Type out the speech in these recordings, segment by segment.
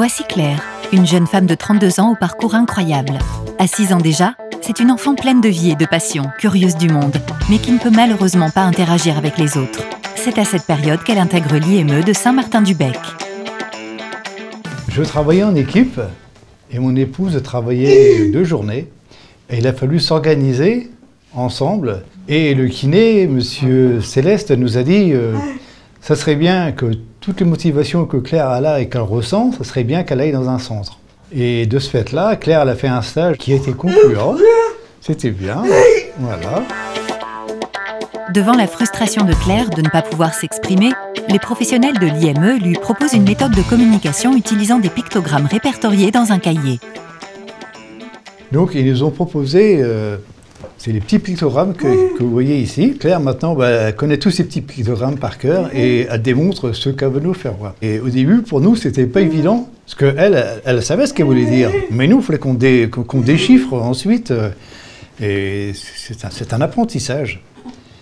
Voici Claire, une jeune femme de 32 ans au parcours incroyable. À 6 ans déjà, c'est une enfant pleine de vie et de passion, curieuse du monde, mais qui ne peut malheureusement pas interagir avec les autres. C'est à cette période qu'elle intègre l'IME de Saint-Martin-du-Bec. Je travaillais en équipe et mon épouse travaillait 2 journées. Et il a fallu s'organiser ensemble. Et le kiné, monsieur Céleste, nous a dit ça serait bien que toutes les motivations que Claire a là et qu'elle ressent, ça serait bien qu'elle aille dans un centre. Et de ce fait-là, Claire elle a fait un stage qui a été concluant. C'était bien, voilà. Devant la frustration de Claire de ne pas pouvoir s'exprimer, les professionnels de l'IME lui proposent une méthode de communication utilisant des pictogrammes répertoriés dans un cahier. Donc ils nous ont proposé, c'est les petits pictogrammes que vous voyez ici. Claire maintenant elle connaît tous ces petits pictogrammes par cœur et elle démontre ce qu'elle veut nous faire voir. Et au début pour nous c'était pas évident parce qu'elle elle savait ce qu'elle voulait dire. Mais nous il fallait qu'on déchiffre ensuite et c'est un apprentissage.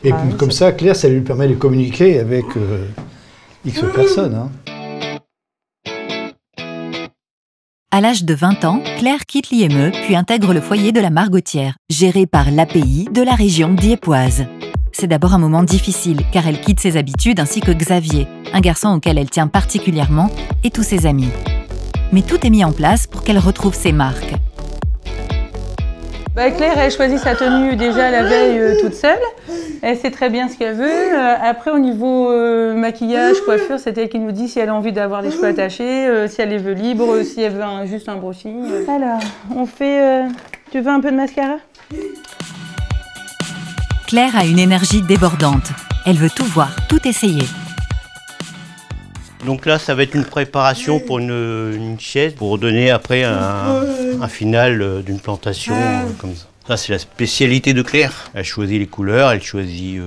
Et comme ça Claire ça lui permet de communiquer avec X personnes. Hein. À l'âge de 20 ans, Claire quitte l'IME puis intègre le foyer de la Margotière, géré par l'API de la région dieuppoise. C'est d'abord un moment difficile car elle quitte ses habitudes ainsi que Xavier, un garçon auquel elle tient particulièrement, et tous ses amis. Mais tout est mis en place pour qu'elle retrouve ses marques. Claire, elle choisit sa tenue déjà la veille toute seule. Elle sait très bien ce qu'elle veut. Après, au niveau maquillage, coiffure, c'est elle qui nous dit si elle a envie d'avoir les cheveux attachés, si elle les veut libres, si elle veut juste un brushing. Alors, on fait... tu veux un peu de mascara? Claire a une énergie débordante. Elle veut tout voir, tout essayer. Donc là, ça va être une préparation pour une chaise, pour donner après un final d'une plantation comme ça. Ça, c'est la spécialité de Claire. Elle choisit les couleurs, elle choisit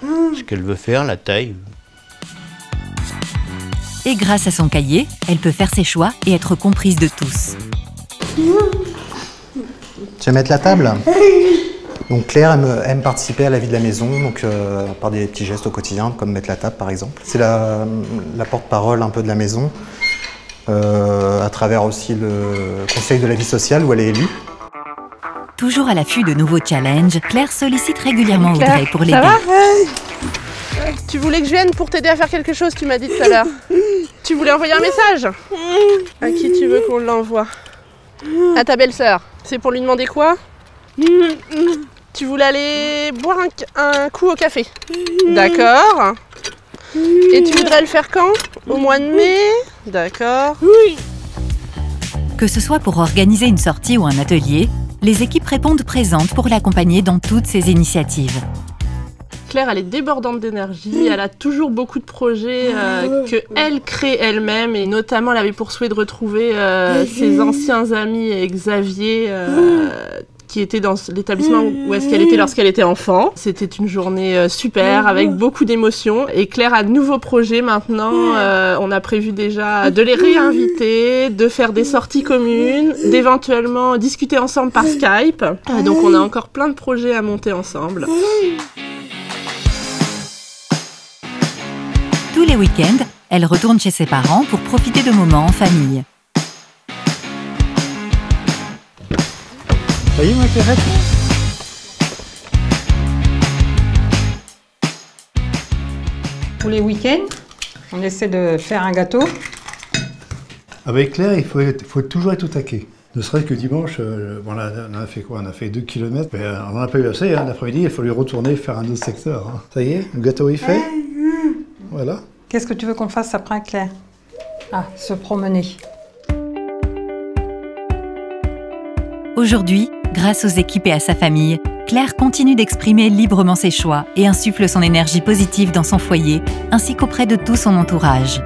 ce qu'elle veut faire, la taille. Et grâce à son cahier, elle peut faire ses choix et être comprise de tous. Tu vas mettre la table? Donc Claire aime participer à la vie de la maison, donc par des petits gestes au quotidien, comme mettre la table par exemple. C'est la porte-parole un peu de la maison, à travers aussi le conseil de la vie sociale où elle est élue. Toujours à l'affût de nouveaux challenges, Claire sollicite régulièrement Claire, Audrey pour l'aider. Ça va? Tu voulais que je vienne pour t'aider à faire quelque chose, tu m'as dit tout à l'heure. Tu voulais envoyer un message? À qui tu veux qu'on l'envoie? À ta belle-sœur. C'est pour lui demander quoi? Tu voulais aller boire un coup au café. D'accord. Et tu voudrais le faire quand? Au mois de mai? D'accord. Oui. Que ce soit pour organiser une sortie ou un atelier, les équipes répondent présentes pour l'accompagner dans toutes ses initiatives. Claire, elle est débordante d'énergie, elle a toujours beaucoup de projets qu'elle crée elle-même et notamment elle avait pour souhait de retrouver ses anciens amis et Xavier qui était dans l'établissement où est-ce qu'elle était lorsqu'elle était enfant. C'était une journée super avec beaucoup d'émotions et Claire a de nouveaux projets maintenant. On a prévu déjà de les réinviter, de faire des sorties communes, d'éventuellement discuter ensemble par Skype. Donc on a encore plein de projets à monter ensemble. Tous les week-ends, elle retourne chez ses parents pour profiter de moments en famille. Ça y est, ma Clairette? Tous les week-ends, on essaie de faire un gâteau. Avec Claire, il faut toujours être au taquet. Ne serait-ce que dimanche, on a fait quoi? On a fait 2 km, mais on n'en a pas eu assez. Hein. L'après-midi, il faut lui retourner faire un autre secteur. Hein. Ça y est, le gâteau est fait. Voilà. Qu'est-ce que tu veux qu'on fasse après, Claire? Ah, se promener. Aujourd'hui, grâce aux équipes et à sa famille, Claire continue d'exprimer librement ses choix et insuffle son énergie positive dans son foyer, ainsi qu'auprès de tout son entourage.